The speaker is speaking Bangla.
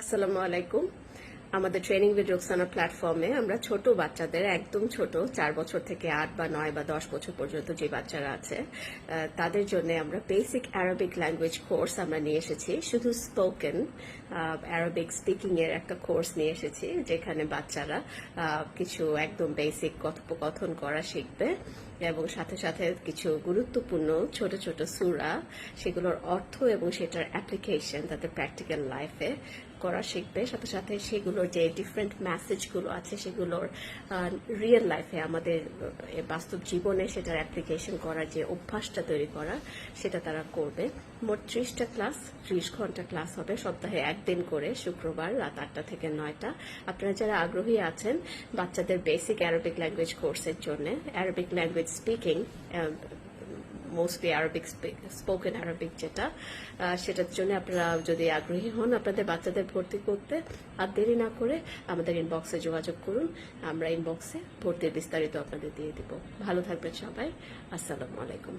আসসালামু আলাইকুম। আমাদের ট্রেনিং উইথ রোকসানা প্ল্যাটফর্মে আমরা ছোট বাচ্চাদের, একদম ছোট 4 বছর থেকে 8 বা 9 বা 10 বছর পর্যন্ত যে বাচ্চারা আছে তাদের জন্য আমরা বেসিক অ্যারাবিক ল্যাঙ্গুয়েজ কোর্স আমরা নিয়ে এসেছি। শুধু স্পোকেন অ্যারাবিক স্পিকিং এর একটা কোর্স নিয়ে এসেছি, যেখানে বাচ্চারা কিছু একদম বেসিক কথোপকথন করা শিখবে এবং সাথে সাথে কিছু গুরুত্বপূর্ণ ছোট ছোট সূরা, সেগুলোর অর্থ এবং সেটার অ্যাপ্লিকেশন তাদের প্র্যাকটিক্যাল লাইফে করা শিখবে। সাথে সাথে সেগুলোর যে ডিফারেন্ট মেসেজগুলো আছে সেগুলোর রিয়েল লাইফে, আমাদের বাস্তব জীবনে সেটার অ্যাপ্লিকেশন করার যে অভ্যাসটা তৈরি করা, সেটা তারা করবে। মোট 30টা ক্লাস, 30 ঘন্টা ক্লাস হবে, সপ্তাহে একদিন করে, শুক্রবার রাত 8টা থেকে 9টা। আপনারা যারা আগ্রহী আছেন বাচ্চাদের বেসিক অ্যারাবিক ল্যাঙ্গুয়েজ কোর্সের জন্য, Arabic language speaking, mostly Arabic spoken Arabic যেটা, সেটার জন্য আপনারা যদি আগ্রহী হন আপনাদের বাচ্চাদের ভর্তি করতে, আর দেরি না করে আমাদের ইনবক্সে যোগাযোগ করুন। আমরা ইনবক্সে ভর্তির বিস্তারিত আপনাদের দিয়ে দিব। ভালো থাকবেন সবাই। আসসালামু আলাইকুম।